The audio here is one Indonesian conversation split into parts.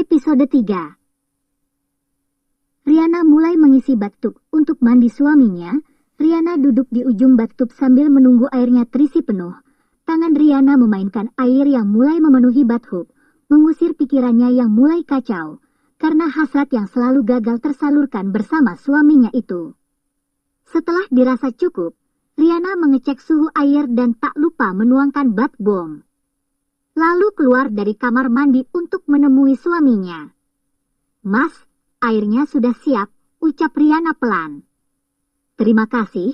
Episode 3. Riana mulai mengisi bathtub untuk mandi suaminya. Riana duduk di ujung bathtub sambil menunggu airnya terisi penuh. Tangan Riana memainkan air yang mulai memenuhi bathtub, mengusir pikirannya yang mulai kacau, karena hasrat yang selalu gagal tersalurkan bersama suaminya itu. Setelah dirasa cukup, Riana mengecek suhu air dan tak lupa menuangkan bath bomb. Lalu keluar dari kamar mandi untuk menemui suaminya. "Mas, airnya sudah siap," ucap Riana pelan. "Terima kasih,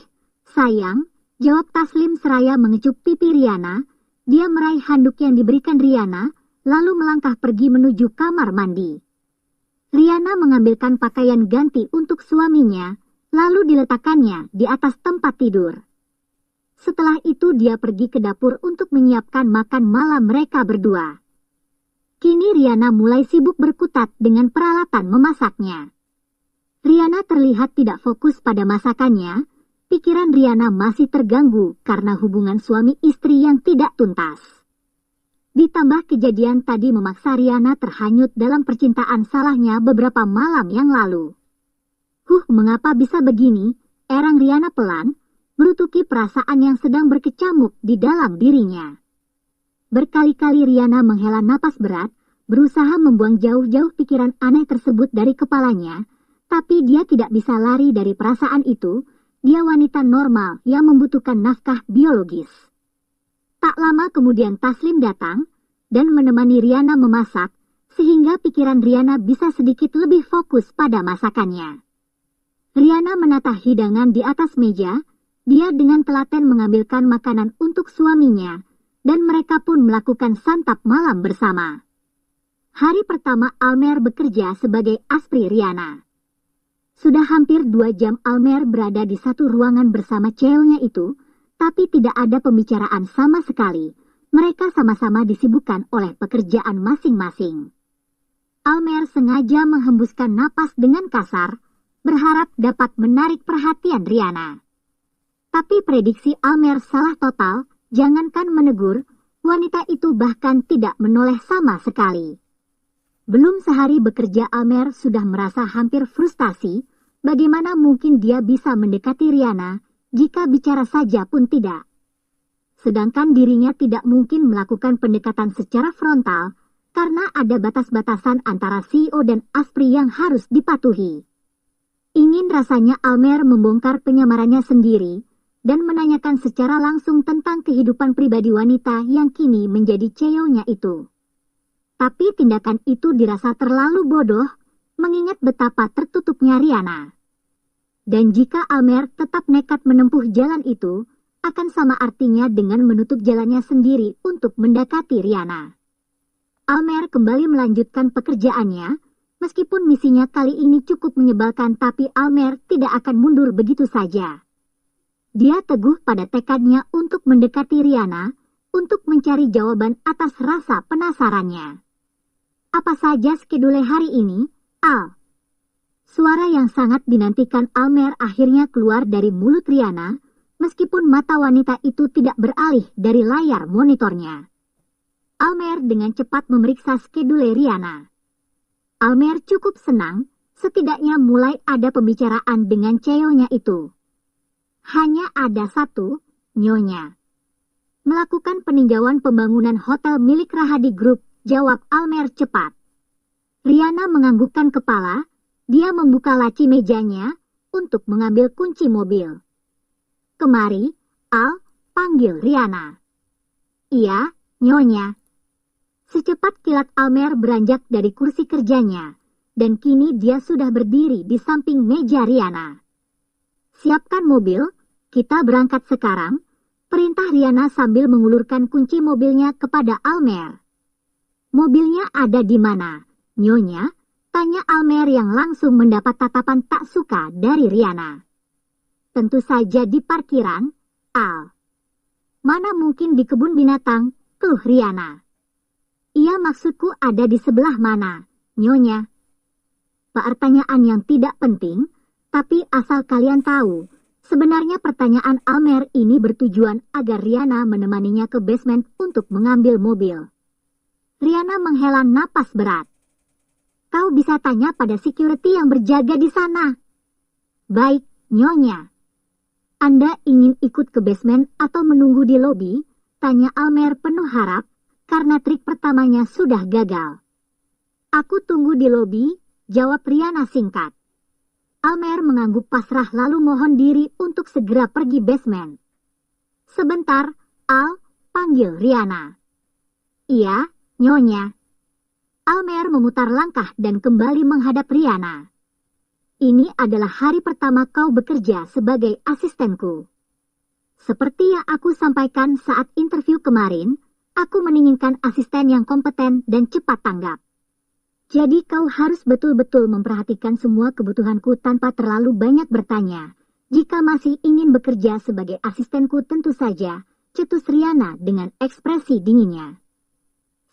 sayang," jawab Taslim seraya mengecup pipi Riana. Dia meraih handuk yang diberikan Riana, lalu melangkah pergi menuju kamar mandi. Riana mengambilkan pakaian ganti untuk suaminya, lalu diletakkannya di atas tempat tidur. Setelah itu dia pergi ke dapur untuk menyiapkan makan malam mereka berdua. Kini Riana mulai sibuk berkutat dengan peralatan memasaknya. Riana terlihat tidak fokus pada masakannya. Pikiran Riana masih terganggu karena hubungan suami istri yang tidak tuntas. Ditambah kejadian tadi memaksa Riana terhanyut dalam percintaan salahnya beberapa malam yang lalu. Mengapa bisa begini? Erang Riana pelan, merutuki perasaan yang sedang berkecamuk di dalam dirinya. Berkali-kali Riana menghela napas berat, berusaha membuang jauh-jauh pikiran aneh tersebut dari kepalanya, tapi dia tidak bisa lari dari perasaan itu. Dia wanita normal yang membutuhkan nafkah biologis. Tak lama kemudian Taslim datang dan menemani Riana memasak, sehingga pikiran Riana bisa sedikit lebih fokus pada masakannya. Riana menata hidangan di atas meja. Dia dengan telaten mengambilkan makanan untuk suaminya, dan mereka pun melakukan santap malam bersama. Hari pertama Almer bekerja sebagai aspri Riana. Sudah hampir 2 jam Almer berada di satu ruangan bersama ceweknya itu, tapi tidak ada pembicaraan sama sekali. Mereka sama-sama disibukkan oleh pekerjaan masing-masing. Almer sengaja menghembuskan napas dengan kasar, berharap dapat menarik perhatian Riana. Tapi prediksi Almer salah total. Jangankan menegur, wanita itu bahkan tidak menoleh sama sekali. Belum sehari bekerja Almer sudah merasa hampir frustasi. Bagaimana mungkin dia bisa mendekati Riana jika bicara saja pun tidak? Sedangkan dirinya tidak mungkin melakukan pendekatan secara frontal karena ada batas-batasan antara CEO dan aspri yang harus dipatuhi. Ingin rasanya Almer membongkar penyamarannya sendiri dan menanyakan secara langsung tentang kehidupan pribadi wanita yang kini menjadi ceyongnya itu. Tapi tindakan itu dirasa terlalu bodoh, mengingat betapa tertutupnya Riana. Dan jika Almer tetap nekat menempuh jalan itu, akan sama artinya dengan menutup jalannya sendiri untuk mendekati Riana. Almer kembali melanjutkan pekerjaannya, meskipun misinya kali ini cukup menyebalkan, tapi Almer tidak akan mundur begitu saja. Dia teguh pada tekadnya untuk mendekati Riana, untuk mencari jawaban atas rasa penasarannya. "Apa saja skedule hari ini, Al?" Suara yang sangat dinantikan Almer akhirnya keluar dari mulut Riana, meskipun mata wanita itu tidak beralih dari layar monitornya. Almer dengan cepat memeriksa skedule Riana. Almer cukup senang, setidaknya mulai ada pembicaraan dengan ceyongnya itu. Hanya ada satu, Nyonya. "Melakukan peninjauan pembangunan hotel milik Rahadi Group," jawab Almer cepat. Riana menganggukkan kepala. Dia membuka laci mejanya untuk mengambil kunci mobil. "Kemari, Al," panggil Riana. "Iya, Nyonya." Secepat kilat Almer beranjak dari kursi kerjanya, dan kini dia sudah berdiri di samping meja Riana. "Siapkan mobil, kita berangkat sekarang," perintah Riana sambil mengulurkan kunci mobilnya kepada Almer. "Mobilnya ada di mana, Nyonya?" tanya Almer yang langsung mendapat tatapan tak suka dari Riana. "Tentu saja di parkiran, Al." "Mana mungkin di kebun binatang," keluh Riana. "Iya, maksudku ada di sebelah mana, Nyonya?" Pertanyaan yang tidak penting, tapi asal kalian tahu, sebenarnya pertanyaan Almer ini bertujuan agar Riana menemaninya ke basement untuk mengambil mobil. Riana menghela napas berat. Kau bisa tanya pada security yang berjaga di sana. Baik, Nyonya. Anda ingin ikut ke basement atau menunggu di lobi? Tanya Almer penuh harap, karena trik pertamanya sudah gagal. Aku tunggu di lobi, jawab Riana singkat. Almer mengangguk pasrah lalu mohon diri untuk segera pergi basement. Sebentar, Al, panggil Riana. Iya, Nyonya. Almer memutar langkah dan kembali menghadap Riana. Ini adalah hari pertama kau bekerja sebagai asistenku. Seperti yang aku sampaikan saat interview kemarin, aku menginginkan asisten yang kompeten dan cepat tanggap. Jadi kau harus betul-betul memperhatikan semua kebutuhanku tanpa terlalu banyak bertanya. Jika masih ingin bekerja sebagai asistenku tentu saja, cetus Riana dengan ekspresi dinginnya.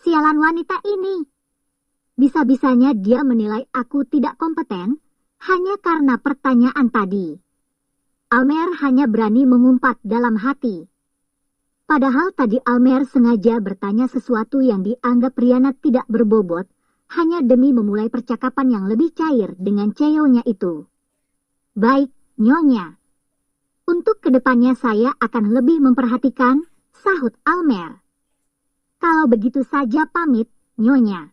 Sialan wanita ini. Bisa-bisanya dia menilai aku tidak kompeten, hanya karena pertanyaan tadi. Almer hanya berani mengumpat dalam hati. Padahal tadi Almer sengaja bertanya sesuatu yang dianggap Riana tidak berbobot, hanya demi memulai percakapan yang lebih cair dengan ceyonya itu. Baik, Nyonya. Untuk kedepannya saya akan lebih memperhatikan, sahut Almer. Kalau begitu saja pamit, Nyonya.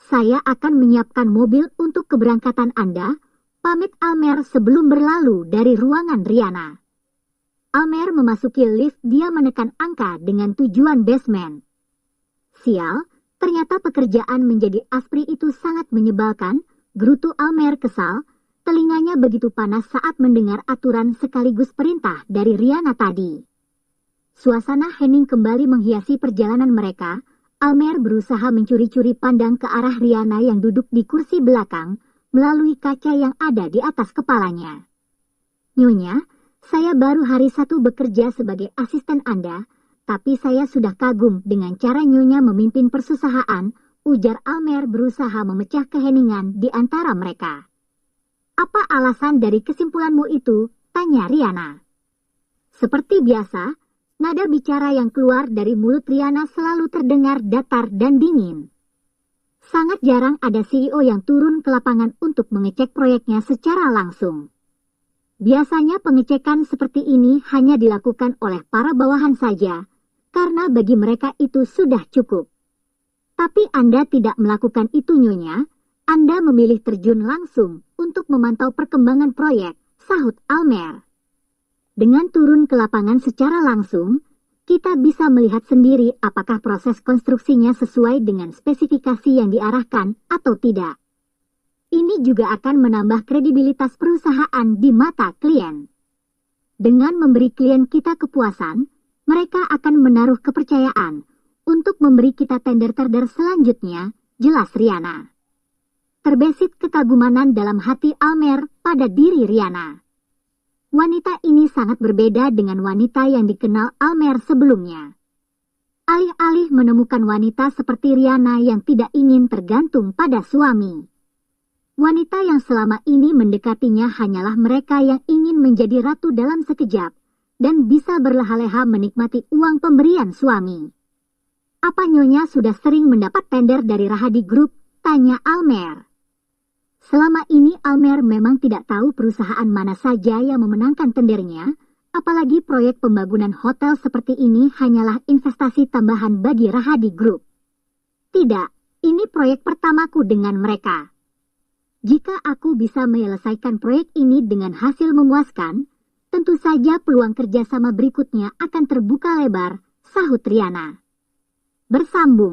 Saya akan menyiapkan mobil untuk keberangkatan Anda, pamit Almer sebelum berlalu dari ruangan Riana. Almer memasuki lift, dia menekan angka dengan tujuan basement. Sial, ternyata pekerjaan menjadi aspri itu sangat menyebalkan, gerutu Almer kesal, telinganya begitu panas saat mendengar aturan sekaligus perintah dari Riana tadi. Suasana hening kembali menghiasi perjalanan mereka. Almer berusaha mencuri-curi pandang ke arah Riana yang duduk di kursi belakang, melalui kaca yang ada di atas kepalanya. Nyonya, saya baru hari 1 bekerja sebagai asisten Anda, tapi saya sudah kagum dengan cara Nyonya memimpin persusahaan, ujar Almer berusaha memecah keheningan di antara mereka. Apa alasan dari kesimpulanmu itu? Tanya Riana. Seperti biasa, nada bicara yang keluar dari mulut Riana selalu terdengar datar dan dingin. Sangat jarang ada CEO yang turun ke lapangan untuk mengecek proyeknya secara langsung. Biasanya pengecekan seperti ini hanya dilakukan oleh para bawahan saja, karena bagi mereka itu sudah cukup. Tapi Anda tidak melakukan itu, Nyonya. Anda memilih terjun langsung untuk memantau perkembangan proyek, sahut Almer. Dengan turun ke lapangan secara langsung, kita bisa melihat sendiri apakah proses konstruksinya sesuai dengan spesifikasi yang diarahkan atau tidak. Ini juga akan menambah kredibilitas perusahaan di mata klien. Dengan memberi klien kita kepuasan, mereka akan menaruh kepercayaan untuk memberi kita tender-tender selanjutnya, jelas Riana. Terbesit kekagumanan dalam hati Almer pada diri Riana. Wanita ini sangat berbeda dengan wanita yang dikenal Almer sebelumnya. Alih-alih menemukan wanita seperti Riana yang tidak ingin tergantung pada suami. Wanita yang selama ini mendekatinya hanyalah mereka yang ingin menjadi ratu dalam sekejap, dan bisa berleha-leha menikmati uang pemberian suami. Apa Nyonya sudah sering mendapat tender dari Rahadi Group? Tanya Almer. Selama ini Almer memang tidak tahu perusahaan mana saja yang memenangkan tendernya, apalagi proyek pembangunan hotel seperti ini hanyalah investasi tambahan bagi Rahadi Group. Tidak, ini proyek pertamaku dengan mereka. Jika aku bisa menyelesaikan proyek ini dengan hasil memuaskan, tentu saja peluang kerjasama berikutnya akan terbuka lebar, sahut Riana. Bersambung.